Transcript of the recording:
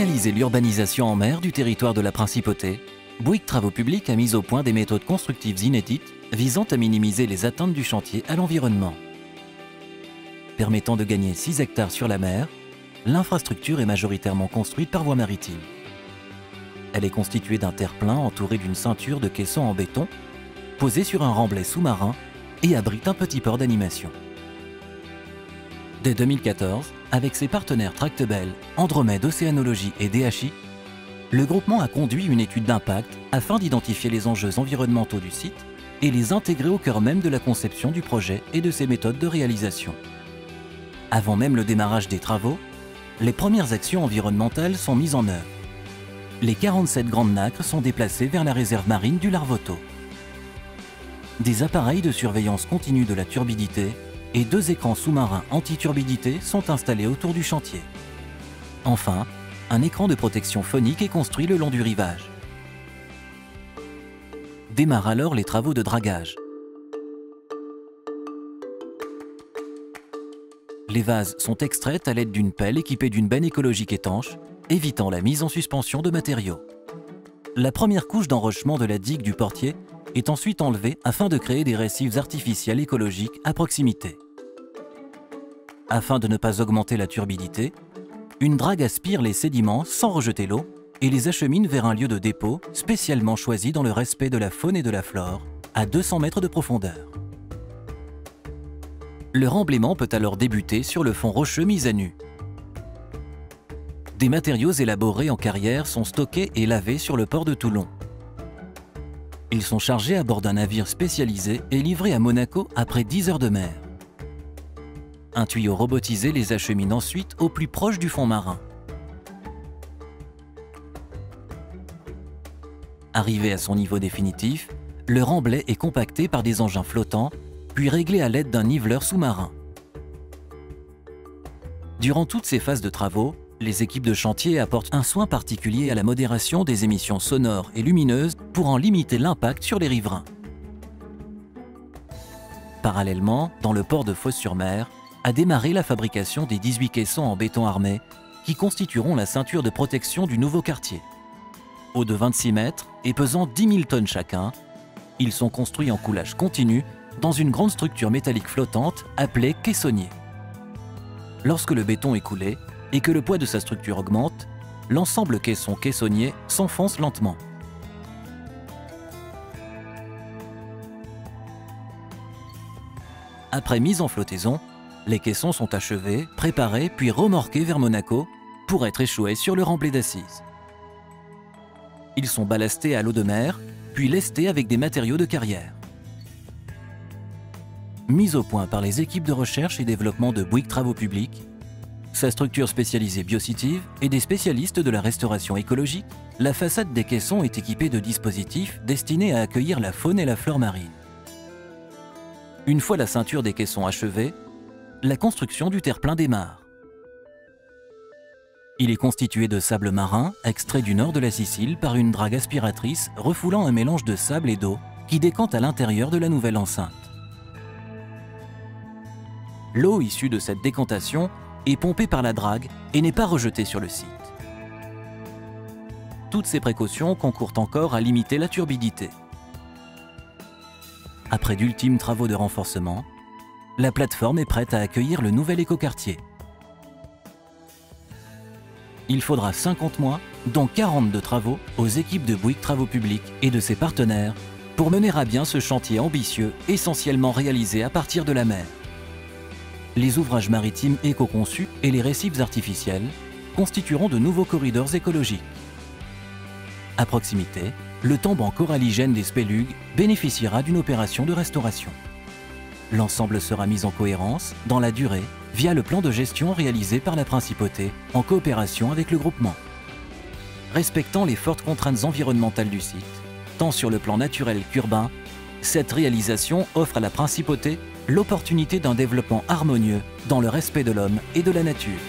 réaliser l'urbanisation en mer du territoire de la Principauté, Bouygues Travaux Publics a mis au point des méthodes constructives inédites visant à minimiser les atteintes du chantier à l'environnement. Permettant de gagner 6 hectares sur la mer, l'infrastructure est majoritairement construite par voie maritime. Elle est constituée d'un terre-plein entouré d'une ceinture de caissons en béton, posé sur un remblai sous-marin et abrite un petit port d'animation. Dès 2014, avec ses partenaires Tractebel, Andromède Océanologie et DHI, le groupement a conduit une étude d'impact afin d'identifier les enjeux environnementaux du site et les intégrer au cœur même de la conception du projet et de ses méthodes de réalisation. Avant même le démarrage des travaux, les premières actions environnementales sont mises en œuvre. Les 47 grandes nacres sont déplacées vers la réserve marine du Larvoto. Des appareils de surveillance continue de la turbidité et 2 écrans sous-marins anti-turbidité sont installés autour du chantier. Enfin, un écran de protection phonique est construit le long du rivage. Démarrent alors les travaux de dragage. Les vases sont extraits à l'aide d'une pelle équipée d'une benne écologique étanche, évitant la mise en suspension de matériaux. La première couche d'enrochement de la digue du portier est ensuite enlevée afin de créer des récifs artificiels écologiques à proximité. Afin de ne pas augmenter la turbidité, une drague aspire les sédiments sans rejeter l'eau et les achemine vers un lieu de dépôt spécialement choisi dans le respect de la faune et de la flore, à 200 mètres de profondeur. Le remblaiement peut alors débuter sur le fond rocheux mis à nu. Des matériaux élaborés en carrière sont stockés et lavés sur le port de Toulon. Ils sont chargés à bord d'un navire spécialisé et livrés à Monaco après 10 heures de mer. Un tuyau robotisé les achemine ensuite au plus proche du fond marin. Arrivé à son niveau définitif, le remblai est compacté par des engins flottants, puis réglé à l'aide d'un niveleur sous-marin. Durant toutes ces phases de travaux, les équipes de chantier apportent un soin particulier à la modération des émissions sonores et lumineuses pour en limiter l'impact sur les riverains. Parallèlement, dans le port de Fos-sur-Mer, a démarré la fabrication des 18 caissons en béton armé qui constitueront la ceinture de protection du nouveau quartier. Hauts de 26 mètres et pesant 10 000 tonnes chacun, ils sont construits en coulage continu dans une grande structure métallique flottante appelée caissonnier. Lorsque le béton est coulé et que le poids de sa structure augmente, l'ensemble caisson-caissonnier s'enfonce lentement. Après mise en flottaison, les caissons sont achevés, préparés puis remorqués vers Monaco pour être échoués sur le remblai d'assises. Ils sont ballastés à l'eau de mer, puis lestés avec des matériaux de carrière. Mise au point par les équipes de recherche et développement de Bouygues Travaux Publics, sa structure spécialisée Biocitive et des spécialistes de la restauration écologique, la façade des caissons est équipée de dispositifs destinés à accueillir la faune et la flore marine. Une fois la ceinture des caissons achevée, la construction du terre-plein démarre. Il est constitué de sable marin, extrait du nord de la Sicile par une drague aspiratrice refoulant un mélange de sable et d'eau qui décante à l'intérieur de la nouvelle enceinte. L'eau issue de cette décantation est pompée par la drague et n'est pas rejetée sur le site. Toutes ces précautions concourent encore à limiter la turbidité. Après d'ultimes travaux de renforcement, la plateforme est prête à accueillir le nouvel écoquartier. Il faudra 50 mois, dont 40 de travaux, aux équipes de Bouygues Travaux Publics et de ses partenaires pour mener à bien ce chantier ambitieux, essentiellement réalisé à partir de la mer. Les ouvrages maritimes éco-conçus et les récifs artificiels constitueront de nouveaux corridors écologiques. À proximité, le tamban coralligène des Spélugues bénéficiera d'une opération de restauration. L'ensemble sera mis en cohérence, dans la durée, via le plan de gestion réalisé par la Principauté en coopération avec le groupement. Respectant les fortes contraintes environnementales du site, tant sur le plan naturel qu'urbain, cette réalisation offre à la Principauté l'opportunité d'un développement harmonieux dans le respect de l'homme et de la nature.